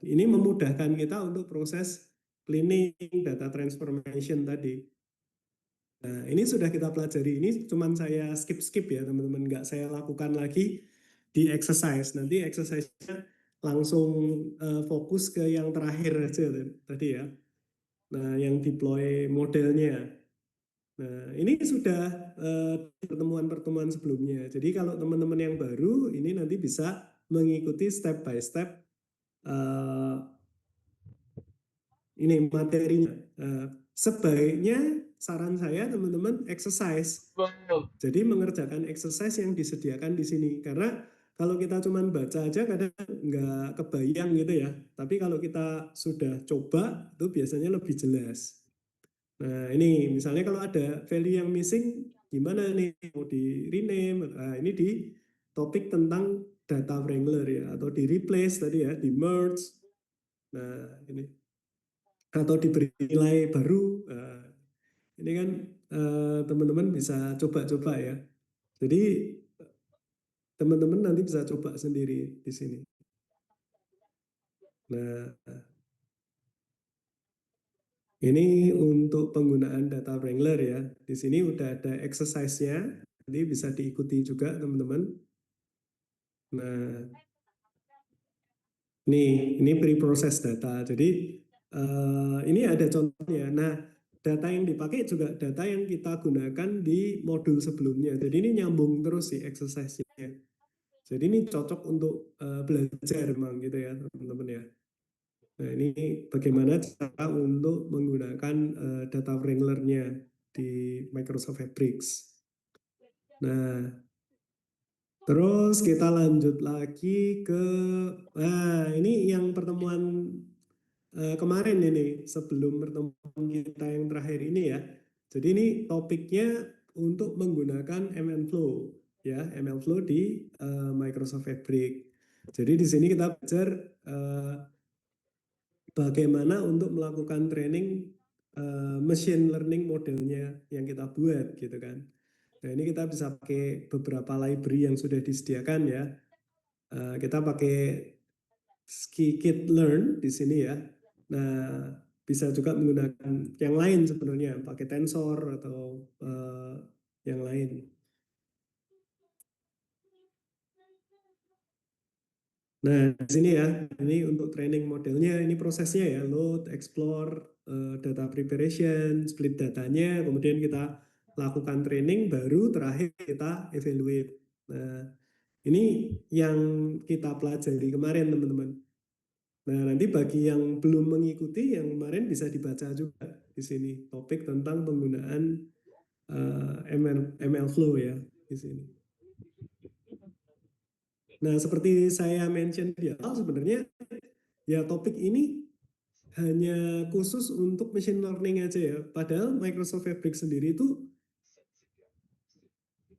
Ini memudahkan kita untuk proses cleaning, data transformation tadi. Nah, ini sudah kita pelajari. Ini cuman saya skip-skip ya, teman-teman. Nggak saya lakukan lagi di exercise. Nanti exercise-nya langsung fokus ke yang terakhir aja tadi ya. Nah, yang deploy modelnya. Nah, ini sudah pertemuan-pertemuan sebelumnya. Jadi kalau teman-teman yang baru, ini nanti bisa mengikuti step by step ini materinya. Sebaiknya saran saya teman-teman exercise. Jadi mengerjakan exercise yang disediakan di sini. Karena kalau kita cuma baca aja kadang nggak kebayang gitu ya. Tapi kalau kita sudah coba itu biasanya lebih jelas. Nah ini misalnya kalau ada value yang missing gimana nih mau di rename. Nah, ini di topik tentang data wrangler ya. Atau di replace tadi ya, di merge. Nah ini atau diberi nilai baru. Nah, ini kan teman-teman bisa coba-coba ya. Jadi teman-teman nanti bisa coba sendiri di sini. Nah, ini untuk penggunaan data wrangler ya. Di sini udah ada exercise-nya, nanti bisa diikuti juga teman-teman. Nah, ini pre-process data. Jadi ini ada contohnya. Nah, data yang dipakai juga data yang kita gunakan di modul sebelumnya. Jadi ini nyambung terus sih exercise-nya. Jadi ini cocok untuk belajar memang gitu ya teman-teman ya. Nah ini bagaimana cara untuk menggunakan data wrangler-nya di Microsoft Fabrics. Nah terus kita lanjut lagi ke, nah ini yang pertemuan kemarin ini sebelum pertemuan kita yang terakhir ini ya. Jadi ini topiknya untuk menggunakan ML Flow ya, ML Flow di Microsoft Fabric. Jadi di sini kita belajar bagaimana untuk melakukan training machine learning modelnya yang kita buat gitu kan. Nah ini kita bisa pakai beberapa library yang sudah disediakan ya. Kita pakai Scikit-learn di sini ya. Nah bisa juga menggunakan yang lain sebenarnya, pakai Tensor atau yang lain. Nah, di sini ya, ini untuk training modelnya, ini prosesnya ya, load, explore, data preparation, split datanya, kemudian kita lakukan training, baru terakhir kita evaluate. Nah, ini yang kita pelajari kemarin teman-teman. Nah, nanti bagi yang belum mengikuti, yang kemarin bisa dibaca juga di sini, topik tentang penggunaan ML Flow ya, di sini. Nah, seperti saya mention di awal, sebenarnya ya topik ini hanya khusus untuk machine learning aja ya. Padahal Microsoft Fabric sendiri itu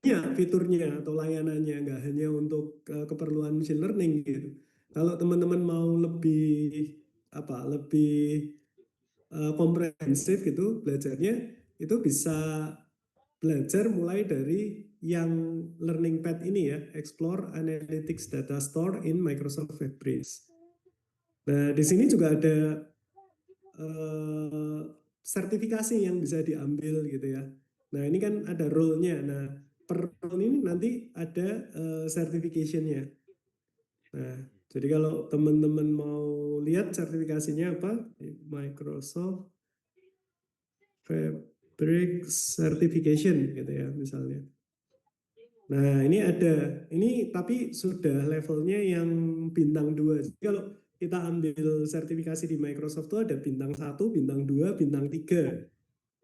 ya fiturnya atau layanannya nggak hanya untuk keperluan machine learning gitu. Kalau teman-teman mau lebih apa lebih komprehensif gitu belajarnya itu bisa belajar mulai dari yang learning path ini ya, Explore Analytics Data Store in Microsoft Fabric. Nah, di sini juga ada eh, sertifikasi yang bisa diambil gitu ya. Nah ini kan ada role-nya. Nah per role ini nanti ada certification-nya. Nah jadi kalau teman-teman mau lihat sertifikasinya apa, Microsoft Fabric Certification gitu ya misalnya. Nah ini ada, ini tapi sudah levelnya yang bintang 2. Jadi kalau kita ambil sertifikasi di Microsoft itu ada bintang 1, bintang 2, bintang 3.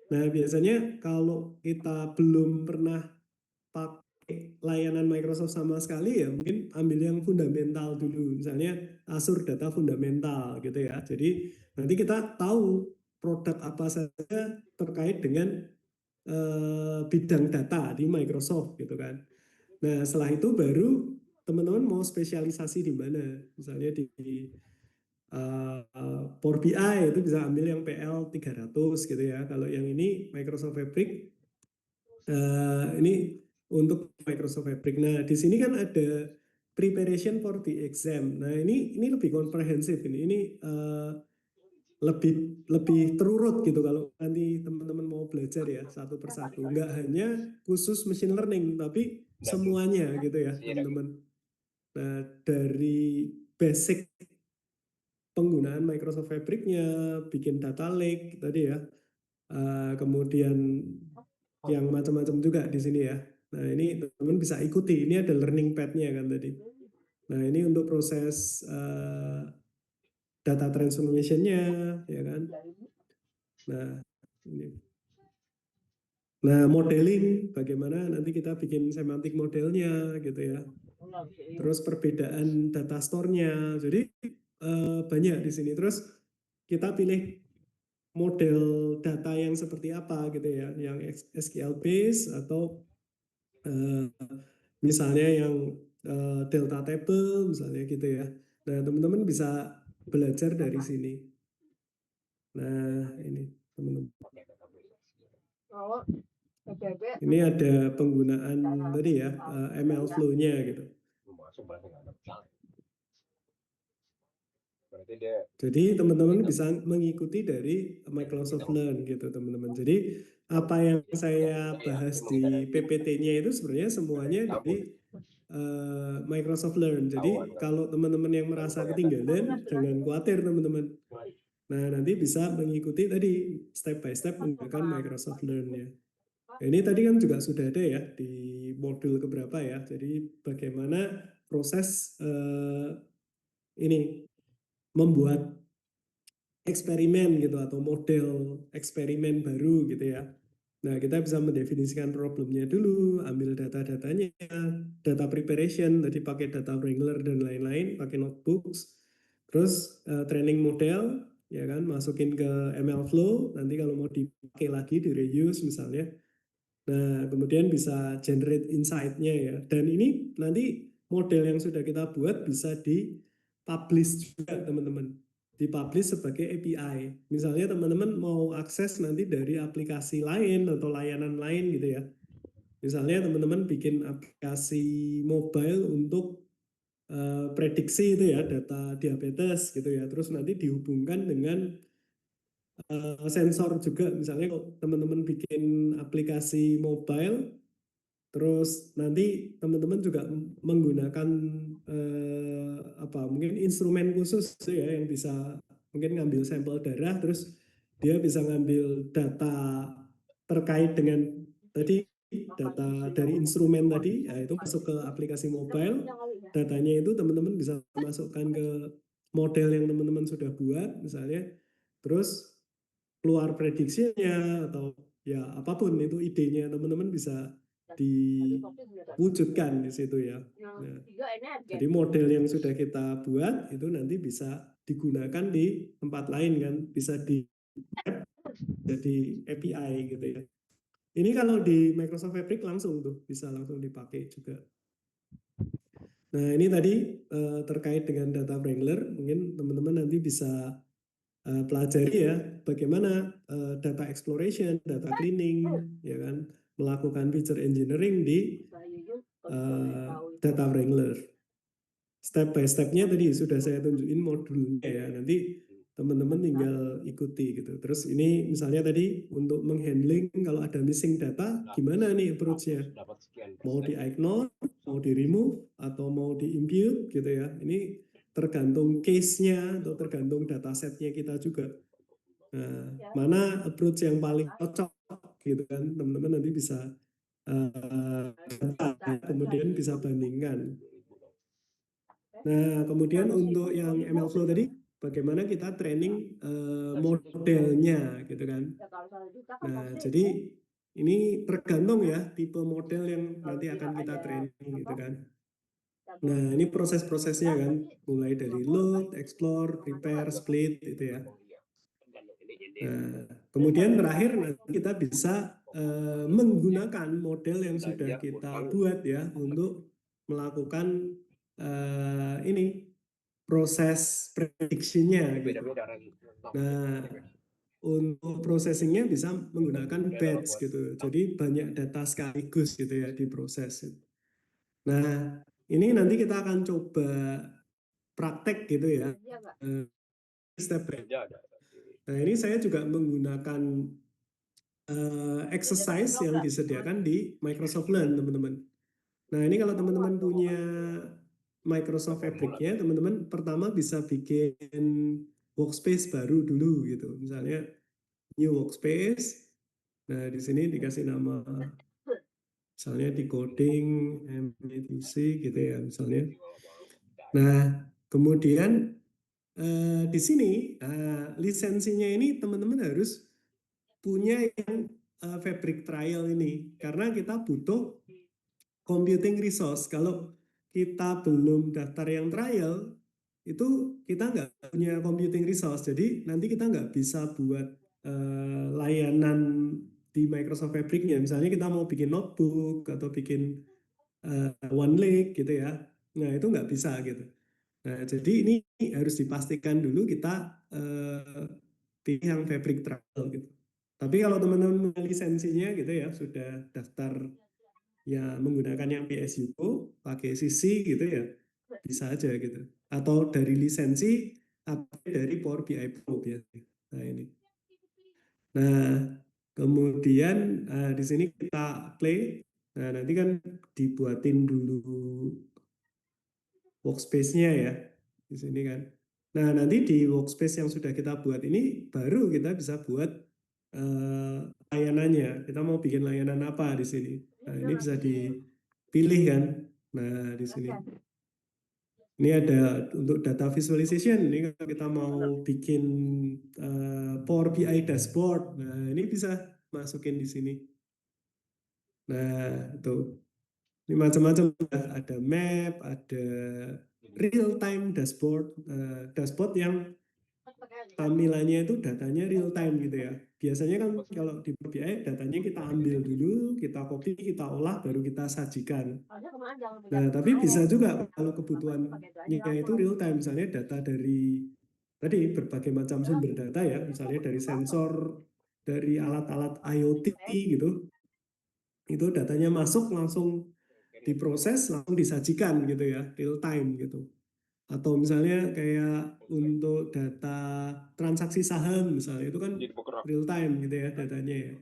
Nah, biasanya kalau kita belum pernah pakai layanan Microsoft sama sekali ya mungkin ambil yang fundamental dulu. Misalnya Azure Data Fundamental gitu ya. Jadi nanti kita tahu produk apa saja terkait dengan bidang data di Microsoft gitu kan. Nah, setelah itu baru teman-teman mau spesialisasi di mana. Misalnya di Power BI itu bisa ambil yang PL 300 gitu ya. Kalau yang ini Microsoft Fabric ini untuk Microsoft Fabric. Nah, di sini kan ada preparation for the exam. Nah ini lebih komprehensif ini lebih terurut gitu kalau nanti teman-teman mau belajar ya satu persatu. Nggak hanya khusus machine learning, tapi semuanya gitu ya teman-teman. Nah dari basic penggunaan Microsoft Fabric-nya, bikin data lake tadi ya, kemudian yang macam-macam juga di sini ya. Nah ini teman-teman bisa ikuti, ini ada learning pad-nya kan tadi. Nah ini untuk proses data transformation-nya ya kan. Nah ini. Nah modeling bagaimana nanti kita bikin semantik modelnya gitu ya. Terus perbedaan data store-nya. Jadi banyak di sini. Terus kita pilih model data yang seperti apa gitu ya, yang SQL base atau misalnya yang delta table misalnya gitu ya. Nah teman-teman bisa belajar dari sini. Nah ini teman-teman. Ini ada penggunaan tadi ya ML flow-nya gitu. Jadi teman-teman bisa mengikuti dari Microsoft Learn gitu teman-teman. Jadi apa yang saya bahas di PPT-nya itu sebenarnya semuanya dari Microsoft Learn. Jadi kalau teman-teman yang merasa ketinggalan, jangan khawatir teman-teman. Nah nanti bisa mengikuti tadi step by step menggunakan Microsoft Learn ya. Nah, ini tadi kan juga sudah ada ya di modul keberapa ya. Jadi bagaimana proses ini membuat eksperimen gitu atau model eksperimen baru gitu ya. Nah, kita bisa mendefinisikan problemnya dulu, ambil data-datanya, data preparation, tadi pakai data Wrangler dan lain-lain, pakai notebooks, terus training model, ya kan, masukin ke ML Flow, nanti kalau mau dipakai lagi di reuse misalnya. Nah, kemudian bisa generate insight-nya ya. Dan ini nanti model yang sudah kita buat bisa di-publish juga teman-teman. Di-publish sebagai API. Misalnya teman-teman mau akses nanti dari aplikasi lain atau layanan lain gitu ya. Misalnya teman-teman bikin aplikasi mobile untuk prediksi itu ya, data diabetes gitu ya. Terus nanti dihubungkan dengan sensor juga. Misalnya kalau teman-teman bikin aplikasi mobile, terus nanti teman-teman juga menggunakan apa mungkin instrumen khusus ya yang bisa mungkin ngambil sampel darah terus dia bisa ngambil data terkait dengan tadi data dari instrumen tadi ya itu masuk ke aplikasi mobile datanya itu teman-teman bisa masukkan ke model yang teman-teman sudah buat misalnya terus keluar prediksinya atau ya apapun itu idenya teman-teman bisa diwujudkan di situ ya. Nah, jadi model yang sudah kita buat itu nanti bisa digunakan di tempat lain kan, bisa di jadi API gitu ya. Ini kalau di Microsoft Fabric langsung tuh bisa langsung dipakai juga. Nah ini tadi terkait dengan data Wrangler, mungkin teman-teman nanti bisa pelajari ya bagaimana data exploration, data cleaning, ya kan, melakukan feature engineering di data Wrangler. Step by stepnya tadi sudah saya tunjukin modulnya ya, nanti teman-teman tinggal ikuti gitu. Terus ini misalnya tadi untuk menghandling kalau ada missing data, gimana nih approach-nya? Mau di-ignore, mau di-remove, atau mau di-impute gitu ya. Ini tergantung case-nya atau tergantung datasetnya kita juga. Nah, mana approach yang paling cocok gitu kan, teman-teman nanti bisa kemudian bisa bandingkan. Nah, kemudian untuk yang ML Flow tadi, bagaimana kita training modelnya gitu kan. Nah, jadi ini tergantung ya tipe model yang nanti akan kita training gitu kan. Nah, ini proses-prosesnya kan, mulai dari load, explore, prepare, split itu ya. Nah, kemudian terakhir nanti kita bisa menggunakan model yang sudah kita buat ya untuk melakukan ini proses prediksinya gitu. Nah, untuk processingnya bisa menggunakan batch gitu. Jadi banyak data sekaligus gitu ya diproses. Nah, ini nanti kita akan coba praktek gitu ya, step by. Nah ini saya juga menggunakan exercise yang disediakan di Microsoft Learn, teman-teman. Nah ini kalau teman-teman punya Microsoft Fabric-nya, teman-teman pertama bisa bikin workspace baru dulu gitu. Misalnya new workspace. Nah di sini dikasih nama, misalnya di coding, MVC gitu ya misalnya. Nah kemudian di sini lisensinya ini teman-teman harus punya yang Fabric Trial ini karena kita butuh computing resource. Kalau kita belum daftar yang trial, itu kita nggak punya computing resource. Jadi nanti kita nggak bisa buat layanan di Microsoft Fabric-nya. Misalnya kita mau bikin notebook atau bikin OneLake gitu ya. Nah itu nggak bisa gitu. Nah jadi ini harus dipastikan dulu kita pilih yang Fabric Trial gitu. Tapi kalau teman-teman lisensinya gitu ya sudah daftar ya menggunakan yang PSUO pakai CC gitu ya bisa aja gitu atau dari lisensi atau dari Power BI Pro biasanya. Nah ini. Nah kemudian di sini kita play. Nah nanti kan dibuatin dulu workspace-nya ya di sini kan. Nah nanti di workspace yang sudah kita buat ini baru kita bisa buat layanannya. Kita mau bikin layanan apa di sini. Nah ini bisa dipilih kan. Nah di sini. Ini ada untuk data visualization. Ini kalau kita mau bikin Power BI dashboard. Nah ini bisa masukin di sini. Nah itu. Ini macam-macam. Ada map, ada real time dashboard, dashboard yang tampilannya itu datanya real time gitu ya. Biasanya kan kalau di Power BI datanya kita ambil dulu, kita copy, kita olah, baru kita sajikan. Nah, tapi bisa juga kalau kebutuhannya itu real time, misalnya data dari tadi berbagai macam sumber data ya, misalnya dari sensor, dari alat-alat IoT gitu, itu datanya masuk langsung diproses, langsung disajikan gitu ya, real time gitu. Atau misalnya kayak untuk data transaksi saham misalnya itu kan real time gitu ya datanya ya.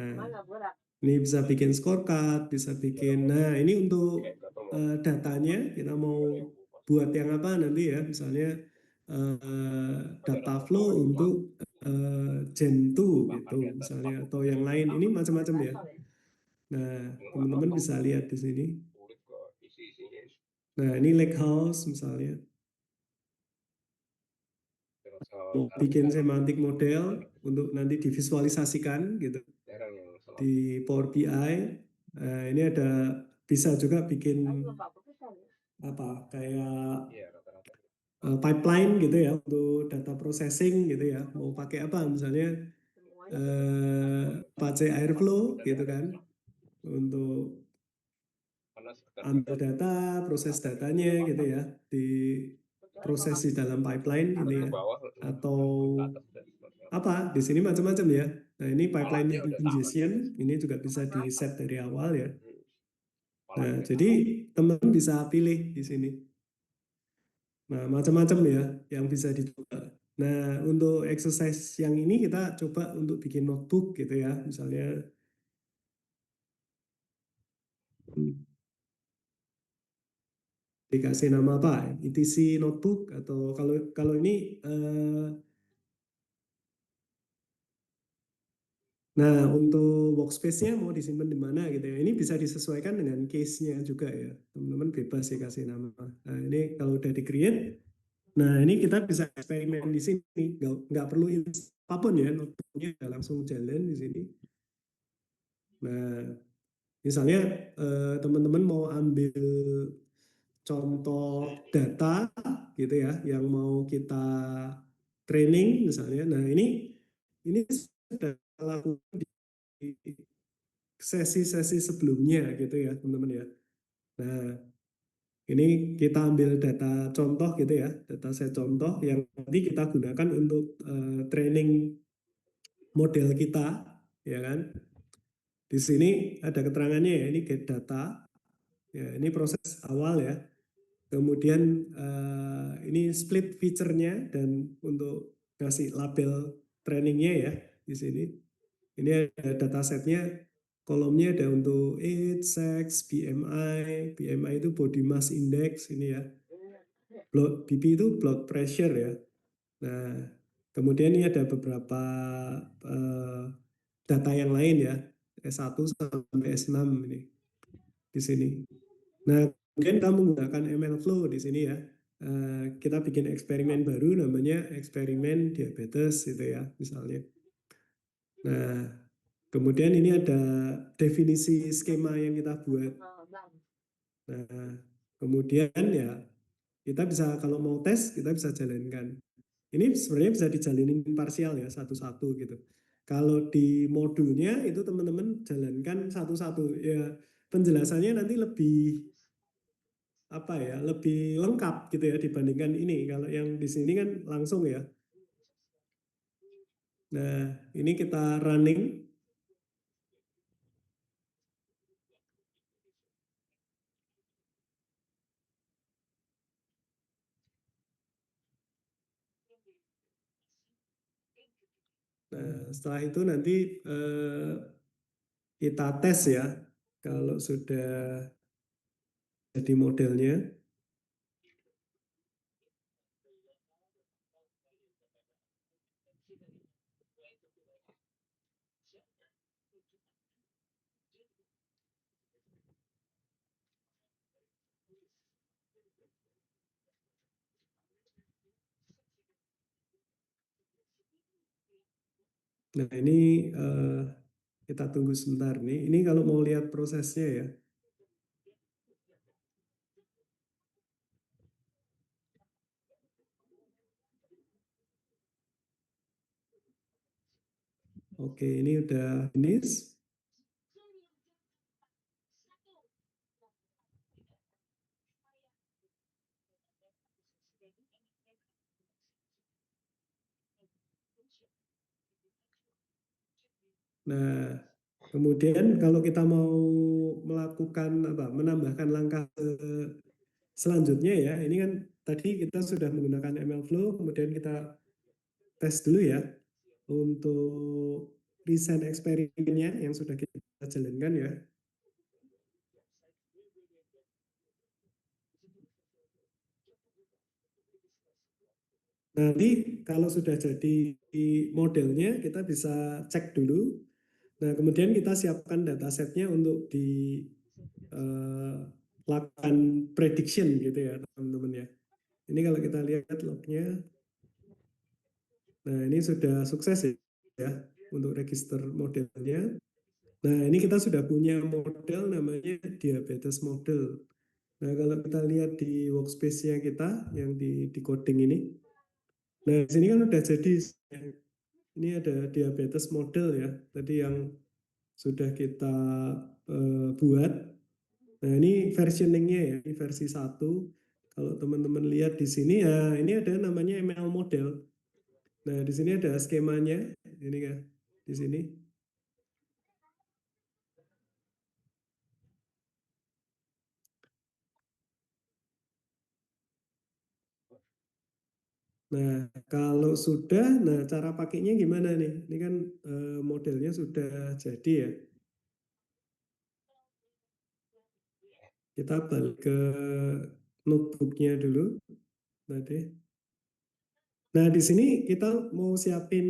Nah, ini bisa bikin scorecard, bisa bikin. Nah, ini untuk datanya kita mau buat yang apa nanti ya, misalnya data flow untuk Gen 2 gitu misalnya atau yang lain. Ini macam-macam ya. Nah, teman-teman bisa lihat di sini. Nah, ini Lakehouse misalnya. Mau bikin semantik model untuk nanti divisualisasikan gitu di Power BI. Ini ada bisa juga bikin apa kayak pipeline gitu ya untuk data processing gitu ya. Mau pakai apa misalnya pakai Airflow gitu kan untuk ambil data, proses datanya gitu ya, di proses di dalam pipeline ini ya. Atau apa di sini macam-macam ya. Nah ini pipeline ingestion ini juga bisa di set dari awal ya. Nah jadi teman-teman bisa pilih di sini. Nah macam-macam ya yang bisa dicoba. Nah untuk exercise yang ini kita coba untuk bikin notebook gitu ya. Misalnya dikasih nama apa? ETC notebook atau kalau kalau ini nah, untuk workspace-nya mau disimpan di mana gitu ya. Ini bisa disesuaikan dengan case-nya juga ya. Teman-teman bebas sih kasih nama. Nah, ini kalau udah di-create, nah ini kita bisa eksperimen di sini. Nggak perlu apapun ya, notebook-nya udah langsung jalan di sini. Nah, misalnya teman-teman mau ambil contoh data gitu ya, yang mau kita training misalnya. Nah, ini sudah lakukan di sesi-sesi sebelumnya gitu ya teman-teman ya. Nah ini kita ambil data contoh gitu ya, data set contoh yang nanti kita gunakan untuk training model kita, ya kan. Di sini ada keterangannya ya, ini get data. Ya, ini proses awal ya. Kemudian ini split feature-nya dan untuk kasih label trainingnya ya di sini. Ini ada datasetnya, kolomnya ada untuk age, sex, BMI. BMI itu body mass index ini ya. BP itu blood pressure ya. Nah, kemudian ini ada beberapa eh, data yang lain ya, S1 sampai S6 ini di sini. Nah, kemudian kita menggunakan ML Flow di sini ya. Kita bikin eksperimen baru namanya eksperimen diabetes gitu ya, misalnya. Nah, kemudian ini ada definisi skema yang kita buat. Nah, kemudian ya kita bisa kalau mau tes kita bisa jalankan. Ini sebenarnya bisa dijalanin parsial ya satu-satu gitu. Kalau di modulnya itu teman-teman jalankan satu-satu ya, penjelasannya nanti lebih apa ya, lebih lengkap gitu ya dibandingkan ini. Kalau yang di sini kan langsung ya. Nah, ini kita running. Nah, setelah itu nanti kita tes ya. Kalau sudah jadi modelnya. Nah, ini kita tunggu sebentar nih. Ini kalau mau lihat prosesnya ya. Oke, ini udah finish. Nah, kemudian kalau kita mau melakukan apa, menambahkan langkah selanjutnya ya, ini kan tadi kita sudah menggunakan ML Flow, kemudian kita tes dulu ya untuk desain eksperimennya yang sudah kita jalankan ya. Nanti kalau sudah jadi modelnya, kita bisa cek dulu. Nah, kemudian kita siapkan datasetnya untuk dilakukan prediction gitu ya, teman-teman ya. Ini kalau kita lihat lognya, nah ini sudah sukses ya untuk register modelnya. Nah, ini kita sudah punya model namanya diabetes model. Nah, kalau kita lihat di workspace-nya kita yang di coding ini, nah di sini kan udah jadi, ini ada diabetes model ya, tadi yang sudah kita buat. Nah, ini versioningnya ya, ini versi satu. Kalau teman-teman lihat di sini ya, ini ada namanya ML model. Nah, di sini ada skemanya, ini kan, di sini. Nah, kalau sudah, nah cara pakainya gimana nih? Ini kan modelnya sudah jadi ya. Kita balik ke notebooknya dulu tadi. Nah, di sini kita mau siapin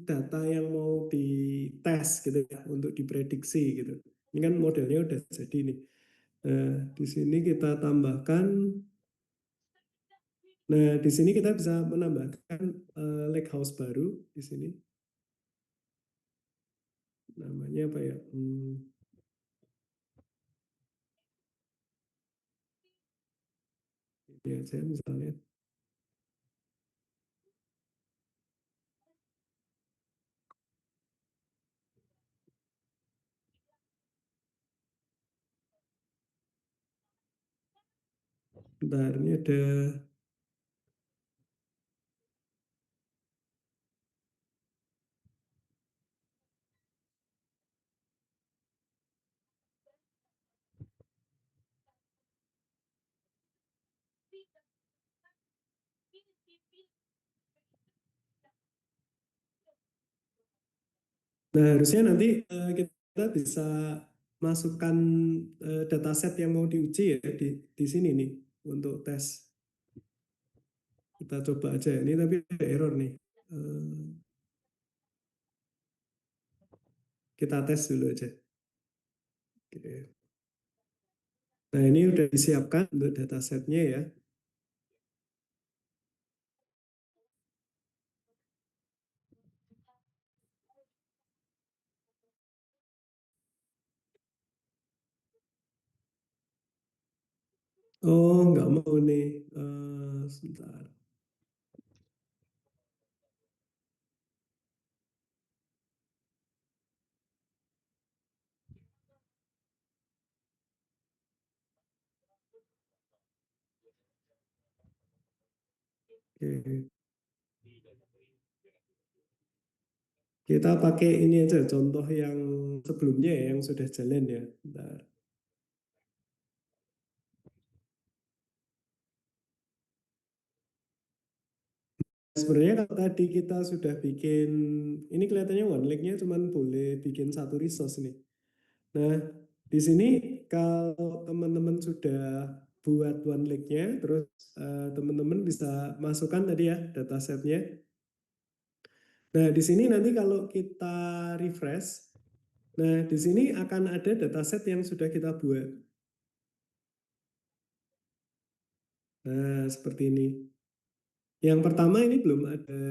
data yang mau dites gitu ya, untuk diprediksi gitu. Ini kan modelnya udah jadi nih. Nah, di sini kita tambahkan. Nah, di sini kita bisa menambahkan lake house baru di sini. Namanya apa ya? Ini aja misalnya. Bentar, ini ada. Nah, harusnya nanti kita bisa masukkan dataset yang mau diuji ya di sini nih untuk tes. Kita coba aja ini tapi ada error nih. Eh, kita tes dulu aja. Oke. Nah, ini udah disiapkan untuk datasetnya ya. Oh, nggak mau nih. Sebentar. Oke. Kita pakai ini aja contoh yang sebelumnya ya, yang sudah jalan ya. Bentar. Sebenarnya kalau tadi kita sudah bikin, ini kelihatannya one link-nya cuma boleh bikin satu resource nih. Nah, di sini kalau teman-teman sudah buat one link-nya, terus teman-teman bisa masukkan tadi ya datasetnya. Nah, di sini nanti kalau kita refresh, nah di sini akan ada dataset yang sudah kita buat. Nah, seperti ini. Yang pertama ini belum ada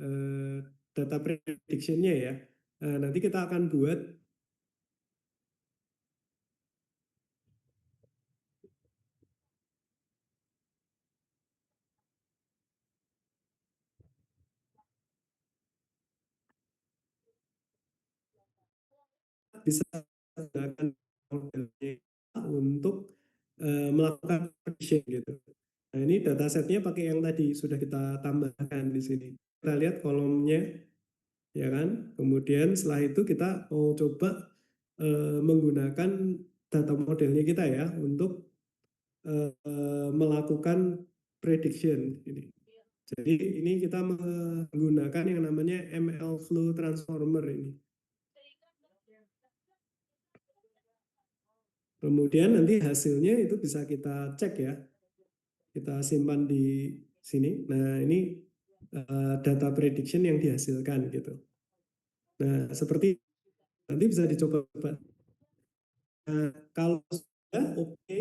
eh, data prediction-nya ya. Nah, nanti kita akan buat bisa menggunakan modelnya untuk melakukan prediction gitu. Nah, ini datasetnya pakai yang tadi sudah kita tambahkan di sini. Kita lihat kolomnya, ya kan? Kemudian setelah itu kita mau coba menggunakan data modelnya kita ya untuk melakukan prediction ini. Jadi ini kita menggunakan yang namanya ML Flow Transformer ini. Kemudian nanti hasilnya itu bisa kita cek ya, kita simpan di sini. Nah ini data prediction yang dihasilkan gitu. Nah seperti nanti bisa dicoba. Nah, kalau sudah oke,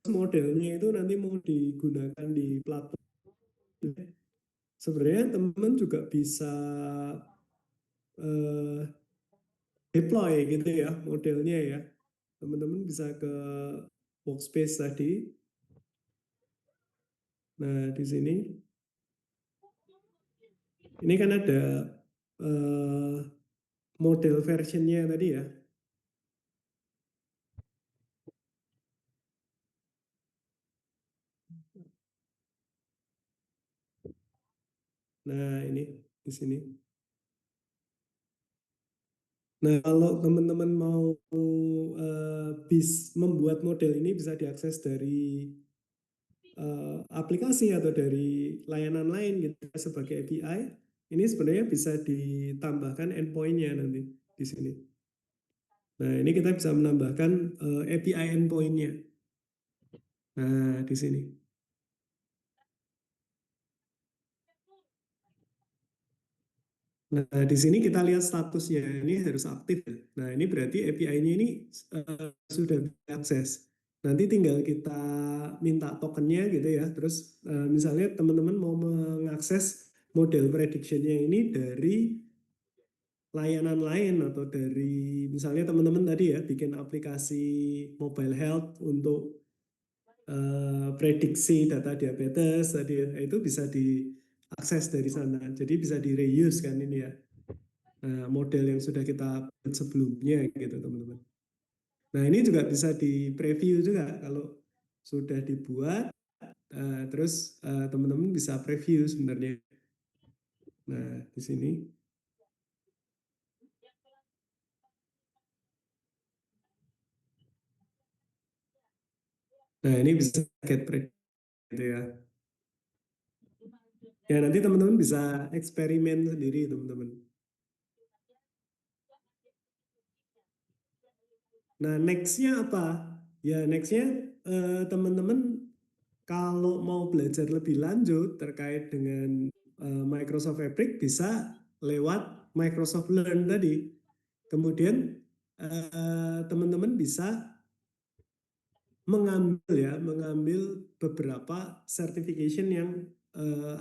modelnya itu nanti mau digunakan di platform. Sebenarnya teman-teman juga bisa eh, deploy gitu ya modelnya ya. Teman-teman bisa ke workspace tadi. Nah, di sini ini kan ada eh, model versionnya tadi ya. Nah, ini di sini. Nah, kalau teman-teman mau membuat model ini bisa diakses dari aplikasi atau dari layanan lain gitu sebagai API, ini sebenarnya bisa ditambahkan endpoint-nya nanti di sini. Nah, ini kita bisa menambahkan API endpoint-nya. Nah, di sini. Nah, di sini kita lihat statusnya. Ini harus aktif ya. Nah, ini berarti API-nya ini sudah diakses. Nanti tinggal kita minta tokennya gitu ya. Terus misalnya teman-teman mau mengakses model prediction-nya ini dari layanan lain atau dari misalnya teman-teman tadi ya bikin aplikasi mobile health untuk prediksi data diabetes tadi ya, itu bisa diakses dari sana. Jadi bisa di reuse kan ini ya. Model yang sudah kita buat sebelumnya gitu teman-teman. Nah ini juga bisa di preview juga kalau sudah dibuat, terus teman-teman bisa preview sebenarnya. Nah di sini, nah ini bisa get preview gitu ya. Ya nanti teman-teman bisa eksperimen sendiri teman-teman. Nah, nextnya apa? Ya, nextnya teman-teman kalau mau belajar lebih lanjut terkait dengan Microsoft Fabric bisa lewat Microsoft Learn tadi. Kemudian teman-teman bisa mengambil beberapa certification yang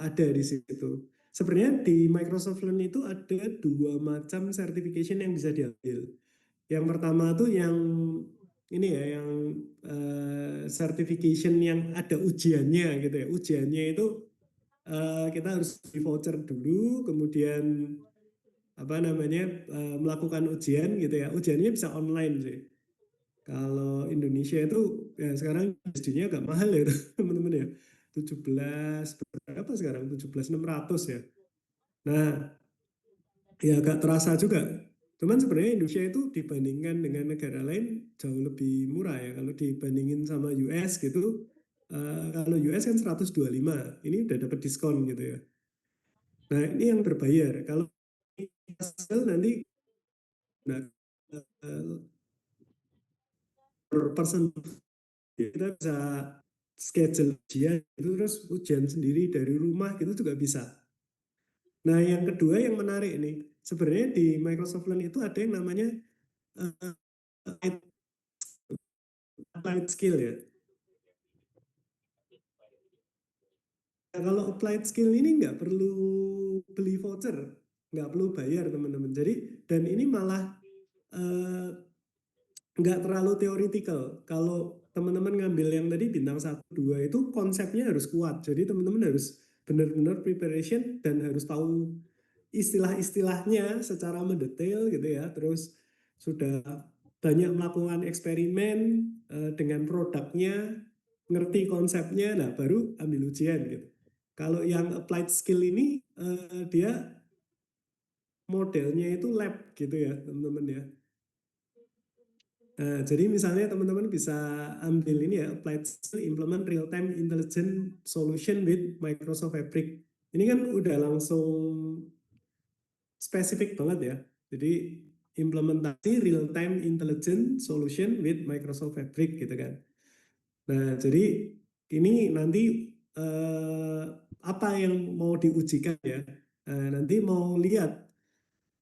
ada di situ. Sebenarnya di Microsoft Learn itu ada dua macam certification yang bisa diambil. Yang pertama tuh yang ini ya, yang certification yang ada ujiannya gitu ya. Ujiannya itu kita harus di voucher dulu, kemudian apa namanya melakukan ujian gitu ya. Ujiannya bisa online sih. Kalau Indonesia itu ya sekarang SD-nya agak mahal ya teman-teman ya. 17 berapa sekarang? 17.600 ya. Nah, ya agak terasa juga. Cuman sebenarnya Indonesia itu dibandingkan dengan negara lain jauh lebih murah ya. Kalau dibandingin sama US gitu, kalau US kan 125, ini udah dapat diskon gitu ya. Nah ini yang berbayar. Kalau nanti nah, per person kita bisa schedule ujian itu terus ujian sendiri dari rumah gitu juga bisa. Nah yang kedua yang menarik nih, sebenarnya di Microsoft Learn itu ada yang namanya uh, applied skill ya. Nah, kalau applied skill ini nggak perlu beli voucher, nggak perlu bayar teman-teman. Jadi dan ini malah eh, nggak terlalu theoretical. Kalau teman-teman ngambil yang tadi bintang satu 2 itu konsepnya harus kuat. Jadi teman-teman harus benar-benar preparation dan harus tahu istilah-istilahnya secara mendetail gitu ya. Terus sudah banyak melakukan eksperimen dengan produknya, ngerti konsepnya, nah baru ambil ujian gitu. Kalau yang applied skill ini dia modelnya itu lab gitu ya teman-teman ya. Jadi misalnya teman-teman bisa ambil ini ya, Applied Skill Implement Real-Time Intelligent Solution with Microsoft Fabric. Ini kan udah langsung spesifik banget ya. Jadi implementasi Real-Time Intelligent Solution with Microsoft Fabric gitu kan. Nah, jadi ini nanti apa yang mau diujikan ya. Nanti mau lihat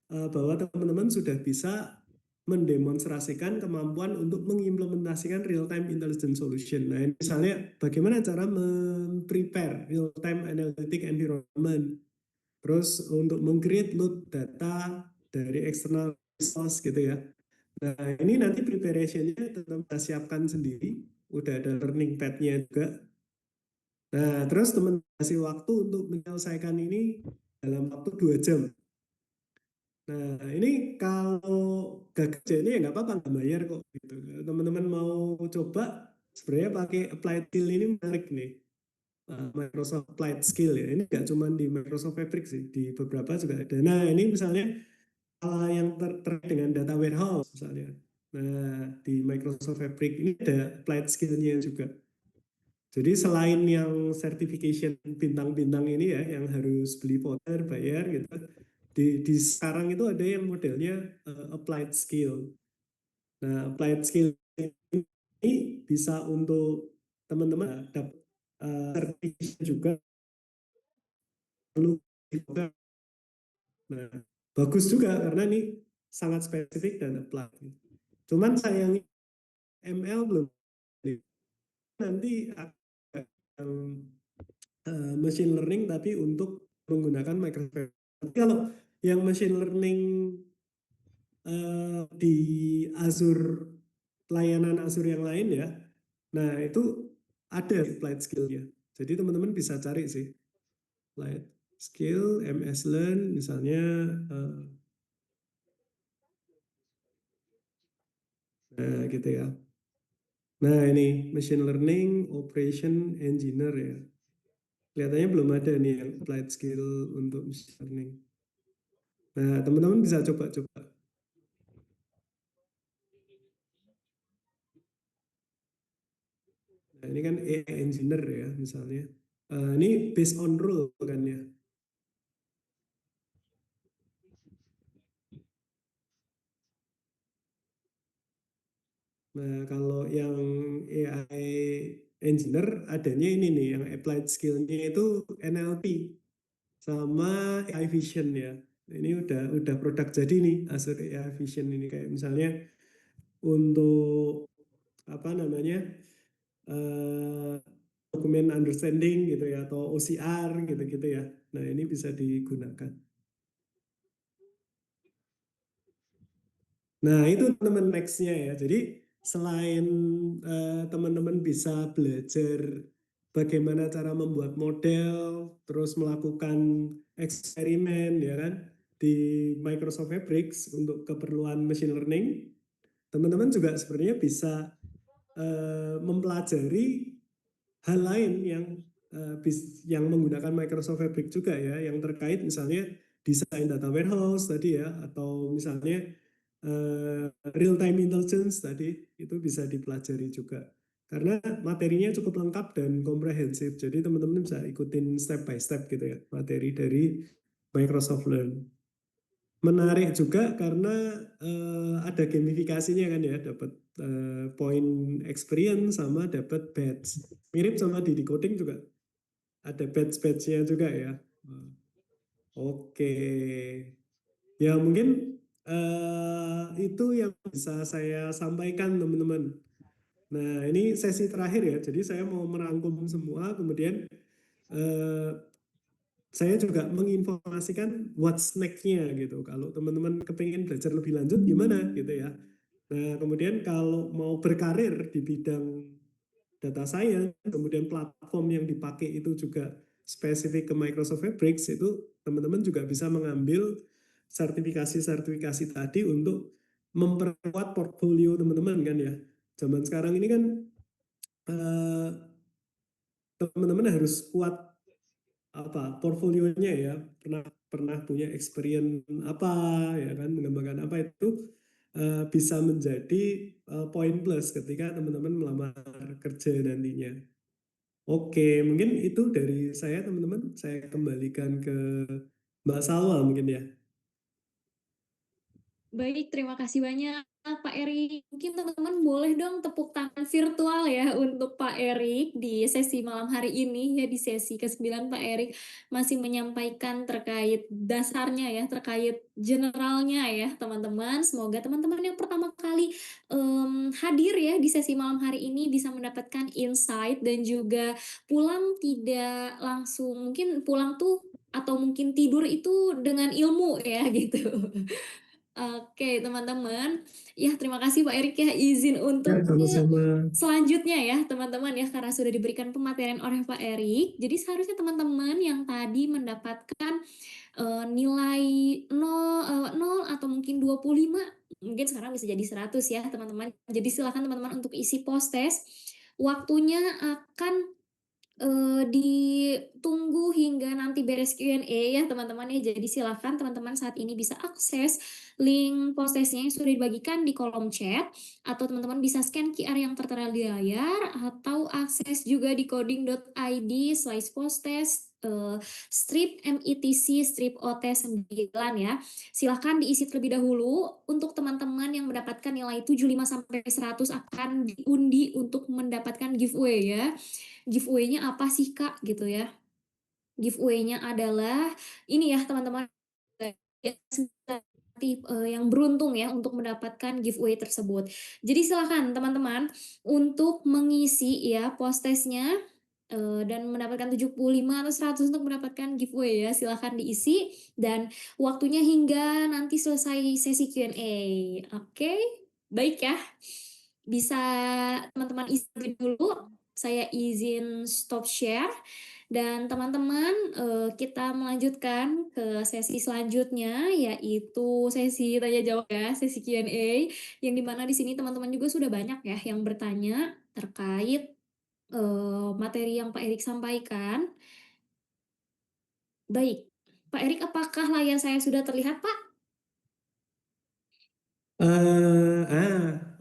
bahwa teman-teman sudah bisa mendemonstrasikan kemampuan untuk mengimplementasikan real-time intelligence solution. Nah, misalnya bagaimana cara memprepare real-time analytic environment, terus untuk meng-create load data dari external source gitu ya. Nah, ini nanti preparationnya teman-teman siapkan sendiri, udah ada learning pad-nya juga. Nah, terus teman kasih waktu untuk menyelesaikan ini dalam waktu 2 jam. Nah, ini kalau gagal ya ini ya nggak apa-apa, nggak bayar kok gitu. Teman-teman mau coba sebenarnya pakai applied skill ini menarik nih. Microsoft Applied Skill ya. Ini nggak cuma di Microsoft Fabric sih, di beberapa juga ada. Nah, ini misalnya yang terkait dengan data warehouse misalnya. Nah, di Microsoft Fabric ini ada applied skill-nya juga. Jadi selain yang certification bintang-bintang ini ya, yang harus beli voucher, bayar gitu, di sekarang itu ada yang modelnya applied skill. Nah, applied skill ini bisa untuk teman-teman dapat certification juga perlu juga. Nah, bagus juga karena ini sangat spesifik dan applied. Cuman sayang ML belum nanti machine learning tapi untuk menggunakan Microsoft. Tapi kalau yang machine learning di Azure, layanan Azure yang lain ya, nah itu ada applied skill-nya. Jadi teman-teman bisa cari sih applied skill, MS Learn misalnya, nah gitu ya. Nah ini machine learning operation engineer ya. Kelihatannya belum ada nih yang applied skill untuk machine learning. Nah teman-teman bisa coba-coba. Nah, ini kan AI engineer ya misalnya. Ini based on rule kan ya. Nah, kalau yang AI engineer adanya ini nih, yang applied skill-nya itu NLP sama AI vision ya. Nah, ini udah produk jadi nih Azure AI Vision ini, kayak misalnya untuk apa namanya, eh, dokumen understanding gitu ya, atau OCR gitu-gitu ya. Nah, ini bisa digunakan. Nah, itu teman nextnya ya. Jadi selain teman-teman bisa belajar bagaimana cara membuat model, terus melakukan eksperimen ya kan di Microsoft Fabric untuk keperluan machine learning, teman-teman juga sebenarnya bisa mempelajari hal lain yang menggunakan Microsoft Fabric juga ya, yang terkait misalnya desain data warehouse tadi ya, atau misalnya real time intelligence tadi, itu bisa dipelajari juga. Karena materinya cukup lengkap dan komprehensif, jadi teman-teman bisa ikutin step by step gitu ya, materi dari Microsoft Learn. Menarik juga karena ada gamifikasinya kan ya, dapat point experience sama dapat badge. Mirip sama di decoding juga ada badge-badge-nya juga ya. Oke, ya mungkin itu yang bisa saya sampaikan teman-teman. Nah ini sesi terakhir ya, jadi saya mau merangkum semua, kemudian eh, saya juga menginformasikan what's next-nya gitu. Kalau teman-teman kepingin belajar lebih lanjut gimana gitu ya. Nah, kemudian kalau mau berkarir di bidang data science, kemudian platform yang dipakai itu juga spesifik ke Microsoft Fabric, itu teman-teman juga bisa mengambil sertifikasi-sertifikasi tadi untuk memperkuat portfolio teman-teman kan ya. Zaman sekarang ini kan eh, teman-teman harus kuat apa portfolionya ya, pernah pernah punya experience apa ya kan, mengembangkan apa, itu bisa menjadi poin plus ketika teman-teman melamar kerja nantinya. Oke, mungkin itu dari saya teman-teman, saya kembalikan ke Mbak Salwa mungkin ya. Baik, terima kasih banyak Pak Erik. Mungkin teman-teman boleh dong tepuk tangan virtual ya untuk Pak Erik di sesi malam hari ini ya, di sesi ke-9 Pak Erik masih menyampaikan terkait dasarnya ya, terkait generalnya ya teman-teman. Semoga teman-teman yang pertama kali hadir ya di sesi malam hari ini bisa mendapatkan insight dan juga pulang tidak langsung, mungkin pulang tuh atau mungkin tidur itu dengan ilmu ya gitu. Oke, teman-teman. Ya, terima kasih Pak Erik ya, izin Ya, untuk ke sama-sama. selanjutnya ya, teman-teman ya, karena sudah diberikan pematerian oleh Pak Erik. Jadi seharusnya teman-teman yang tadi mendapatkan nilai 0 atau mungkin 25, mungkin sekarang bisa jadi 100 ya, teman-teman. Jadi silakan teman-teman untuk isi post test. Waktunya akan ditunggu hingga nanti beres Q&A ya teman-teman ya. Jadi silakan teman-teman saat ini bisa akses link post testnya yang sudah dibagikan di kolom chat, atau teman-teman bisa scan QR yang tertera di layar, atau akses juga di coding.id/posttest strip METC strip OT 9 ya. Silahkan diisi terlebih dahulu. Untuk teman-teman yang mendapatkan nilai 75 sampai 100 akan diundi untuk mendapatkan giveaway ya. Giveaway-nya apa sih Kak gitu ya? Giveaway-nya adalah ini ya teman-teman, yang beruntung ya untuk mendapatkan giveaway tersebut. Jadi silakan teman-teman untuk mengisi ya post testnya dan mendapatkan 75 atau 100 untuk mendapatkan giveaway ya. Silahkan diisi dan waktunya hingga nanti selesai sesi Q&A. Oke, baik ya. Bisa teman-teman isi dulu. Saya izin stop share. Dan teman-teman, kita melanjutkan ke sesi selanjutnya, yaitu sesi tanya jawab ya, sesi Q&A, yang dimana di sini teman-teman juga sudah banyak ya yang bertanya terkait materi yang Pak Erik sampaikan. Baik, Pak Erik, apakah layar saya sudah terlihat, Pak?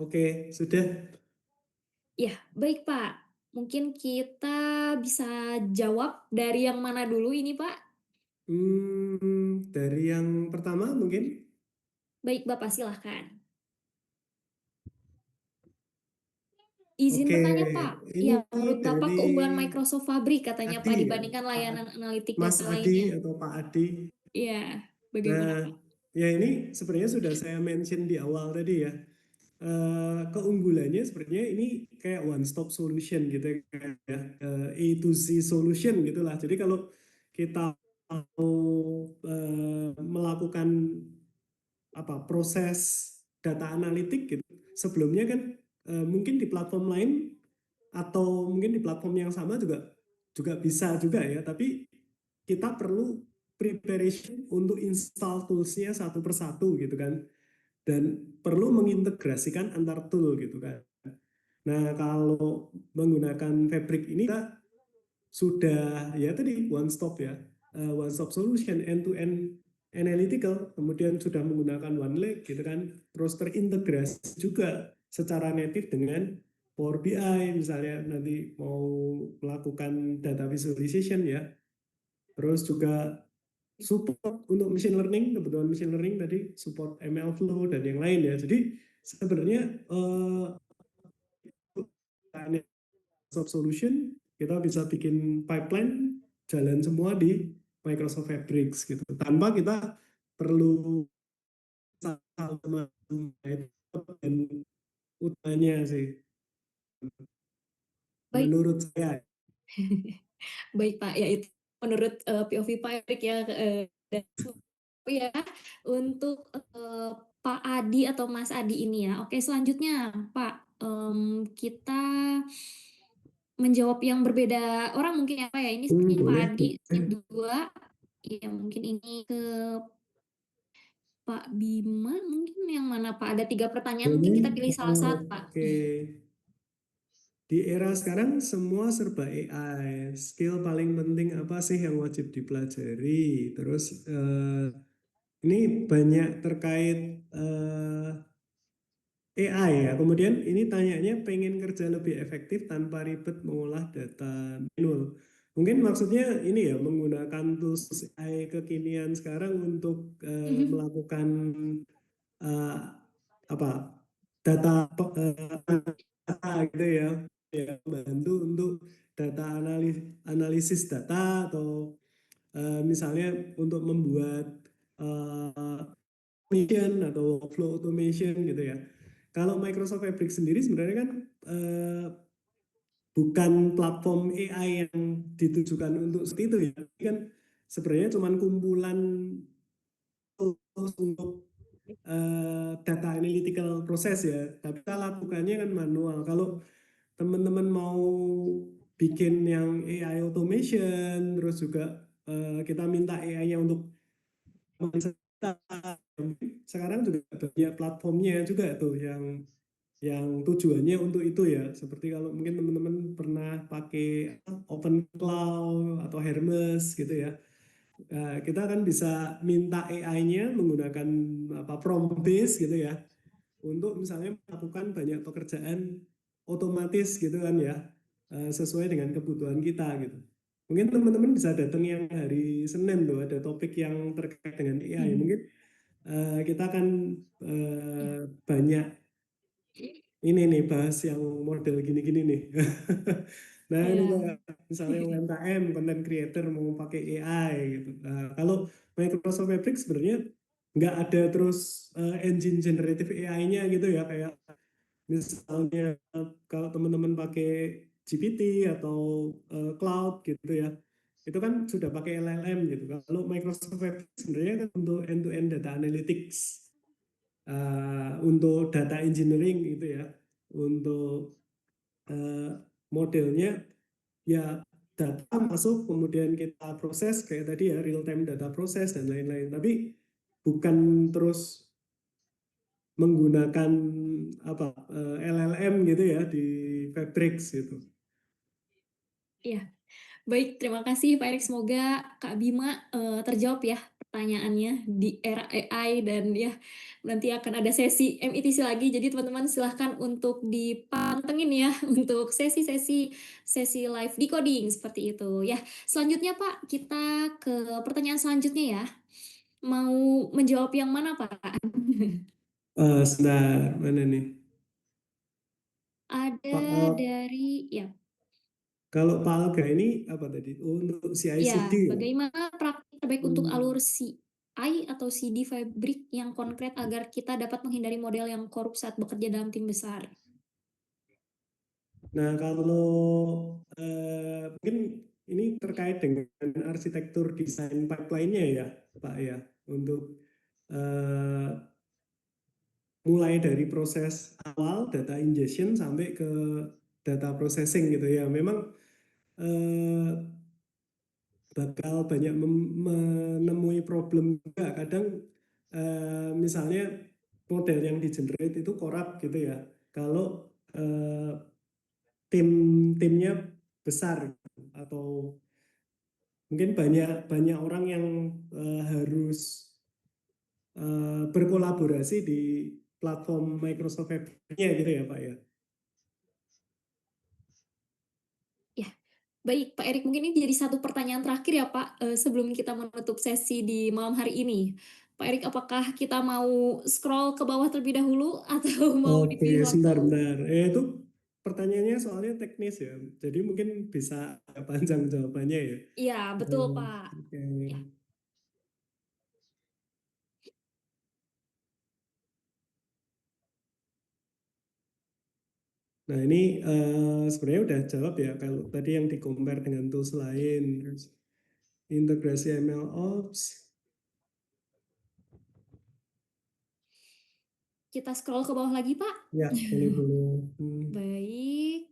Oke, sudah. Ya, baik Pak. Mungkin kita bisa jawab dari yang mana dulu ini, Pak? Dari yang pertama mungkin. Baik, Bapak silahkan. Izin Oke, bertanya, Pak. ini Ya, menurut Bapak dari keunggulan Microsoft Fabric katanya, Adi Pak, ya, dibandingkan layanan analitik Mas data Adi lainnya. atau Pak Adi. Iya, bagaimana, Nah, Pak? ya ini sebenarnya sudah saya mention di awal tadi ya. Keunggulannya sebenarnya ini kayak one stop solution gitu ya, A to Z solution gitulah. Jadi kalau kita mau melakukan apa proses data analitik gitu, sebelumnya kan mungkin di platform lain atau mungkin di platform yang sama juga juga bisa juga ya, tapi kita perlu preparation untuk install toolsnya satu persatu gitu kan, dan perlu mengintegrasikan antar tool gitu kan. Nah, kalau menggunakan Fabric ini kita sudah ya tadi one stop ya, one stop solution, end to end analytical, kemudian sudah menggunakan one lake gitu kan, terus terintegrasi juga secara native dengan Power BI misalnya nanti mau melakukan data visualization ya, terus juga support untuk machine learning, kebutuhan machine learning tadi support ML flow dan yang lain ya. Jadi sebenarnya solution kita bisa bikin pipeline jalan semua di Microsoft Fabric gitu tanpa kita perlu dan utamanya sih Baik. menurut saya. Baik, Pak, ya itu menurut, POV Pak Erik ya, dan ya untuk, Pak Adi atau Mas Adi ini ya. Oke, selanjutnya Pak, kita menjawab yang berbeda orang mungkin ya, Pak, ya. Ini sepertinya Pak Boleh, Adi skip boleh. 2, iya mungkin ini ke Pak Bima mungkin yang mana, Pak? Ada 3 pertanyaan mungkin kita pilih salah satu, Pak. Oke. Di era sekarang semua serba AI. Skill paling penting apa sih yang wajib dipelajari? Terus ini banyak terkait AI ya. Kemudian ini tanyanya pengen kerja lebih efektif tanpa ribet mengolah data manual. Mungkin maksudnya ini ya menggunakan tools AI kekinian sekarang untuk Mhm. melakukan eh, apa data gitu ya, ya bantu untuk data analisis data atau misalnya untuk membuat eh, automation atau workflow automation gitu ya. Kalau Microsoft Fabric sendiri sebenarnya kan bukan platform AI yang ditujukan untuk seperti itu ya. Ini kan sebenarnya cuma kumpulan tools untuk data analytical proses ya. Tapi kita lakukannya kan manual. Kalau teman-teman mau bikin yang AI automation, terus juga kita minta AI-nya untuk sekarang juga banyak platformnya juga tuh yang tujuannya untuk itu ya. Seperti kalau mungkin teman-teman pernah pakai Open Cloud atau Hermes gitu ya. Kita kan bisa minta AI-nya menggunakan apa prompt base gitu ya untuk misalnya melakukan banyak pekerjaan otomatis gitu kan ya, sesuai dengan kebutuhan kita gitu. Mungkin teman-teman bisa datang yang hari Senin tuh ada topik yang terkait dengan AI. Mhm. Mungkin kita akan Iya. banyak ini nih bahas yang model gini-gini nih. Nah ini Iya. kayak misalnya UMKM, content creator mau pakai AI gitu. Nah, kalau Microsoft Fabric sebenarnya nggak ada terus engine generative AI-nya gitu ya kayak misalnya kalau teman-teman pakai GPT atau cloud gitu ya, itu kan sudah pakai LLM gitu. Kalau Microsoft Fabric sebenarnya kan untuk end-to-end data analytics, untuk data engineering gitu ya, untuk modelnya ya data masuk kemudian kita proses kayak tadi ya real time data proses dan lain-lain. Tapi bukan terus menggunakan apa LLM gitu ya di Fabrics gitu. Iya. Baik, terima kasih Pak Erik. Semoga Kak Bima, terjawab ya pertanyaannya di era AI dan ya nanti akan ada sesi METC lagi. Jadi teman-teman silahkan untuk dipantengin ya untuk sesi live decoding seperti itu. Ya, selanjutnya Pak, kita ke pertanyaan selanjutnya ya. Mau menjawab yang mana Pak? Sebentar, mana nih? Ada Pak, eh, dari ya. kalau Pak Alga ini apa tadi? Oh, untuk Ya, CI/CD ya? bagaimana praktik terbaik untuk alur Hmm. CI atau CD Fabric yang konkret agar kita dapat menghindari model yang korup saat bekerja dalam tim besar? Nah, kalau mungkin ini terkait dengan arsitektur desain pipeline-nya ya, Pak ya, untuk eh, mulai dari proses awal data ingestion sampai ke data processing gitu ya. Memang eh, bakal banyak menemui problem juga. Kadang misalnya model yang di-generate itu korup gitu ya. Kalau timnya besar gitu. Atau mungkin banyak banyak orang yang harus berkolaborasi di platform Microsoft Fabric-nya gitu ya Pak ya. Ya, baik Pak Erik, mungkin ini jadi satu pertanyaan terakhir ya Pak, sebelum kita menutup sesi di malam hari ini. Pak Erik, apakah kita mau scroll ke bawah terlebih dahulu atau mau Oke, dipilih sebentar, waktu? bentar. Itu pertanyaannya soalnya teknis ya. Jadi mungkin bisa agak panjang jawabannya ya. Iya, betul Eh, Pak. Oke. Ya, Nah ini sebenarnya udah jawab ya. Kalau tadi yang di-compare dengan tools lain. Terus integrasi ML Ops. kita scroll ke bawah lagi Pak. Ya, boleh-boleh. Hmm. Baik.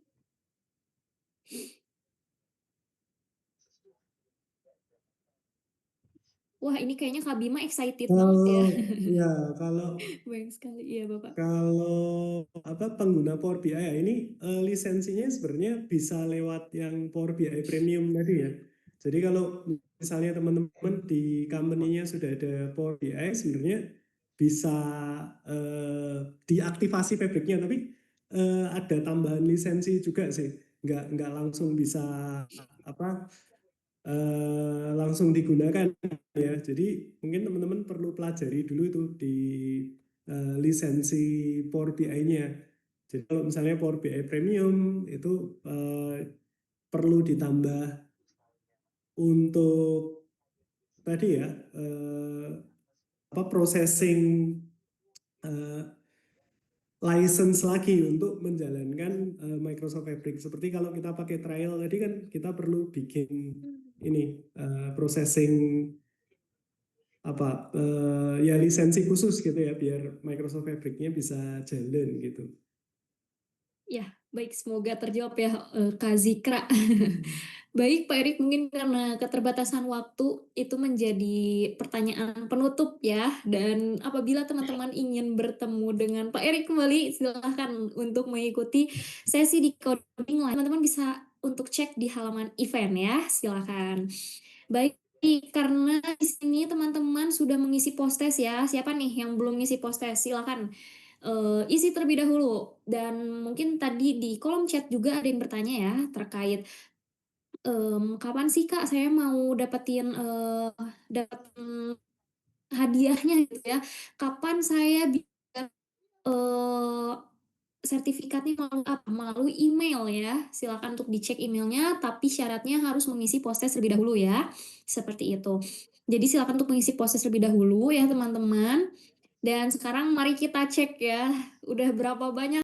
Wah, ini kayaknya Kak Bima excited banget ya. Kalau ya kalau Banyak sekali, iya Bapak. Kalau apa pengguna Power BI ya ini lisensinya sebenarnya bisa lewat yang Power BI Premium tadi ya. Jadi kalau misalnya teman-teman di company-nya sudah ada Power BI sebenarnya bisa diaktifasi Fabric-nya tapi ada tambahan lisensi juga sih. Nggak langsung bisa apa langsung digunakan ya. Jadi mungkin teman-teman perlu pelajari dulu itu di lisensi Power BI-nya. Jadi kalau misalnya Power BI Premium itu perlu ditambah untuk tadi ya apa processing eh, license lagi untuk menjalankan Microsoft Fabric. Seperti kalau kita pakai trial tadi kan kita perlu bikin ini processing apa ya lisensi khusus gitu ya biar Microsoft Fabric-nya bisa jalan gitu. Ya, baik semoga terjawab ya, Kak Zikra. Baik Pak Erik, mungkin karena keterbatasan waktu itu menjadi pertanyaan penutup ya, dan apabila teman-teman ingin bertemu dengan Pak Erik kembali, silahkan untuk mengikuti sesi di coding lain. Teman-teman bisa untuk cek di halaman event ya, silakan. Baik, karena di sini teman-teman sudah mengisi post-test ya. Siapa nih yang belum ngisi post-test? Silakan isi terlebih dahulu. Dan mungkin tadi di kolom chat juga ada yang bertanya ya terkait kapan sih Kak saya mau dapetin hadiahnya gitu ya. Kapan saya bisa eee, sertifikatnya melalui apa? Melalui email ya. Silakan untuk dicek emailnya, tapi syaratnya harus mengisi post-test terlebih dahulu ya, seperti itu. Jadi silakan untuk mengisi post-test terlebih dahulu ya teman-teman. Dan sekarang mari kita cek ya, udah berapa banyak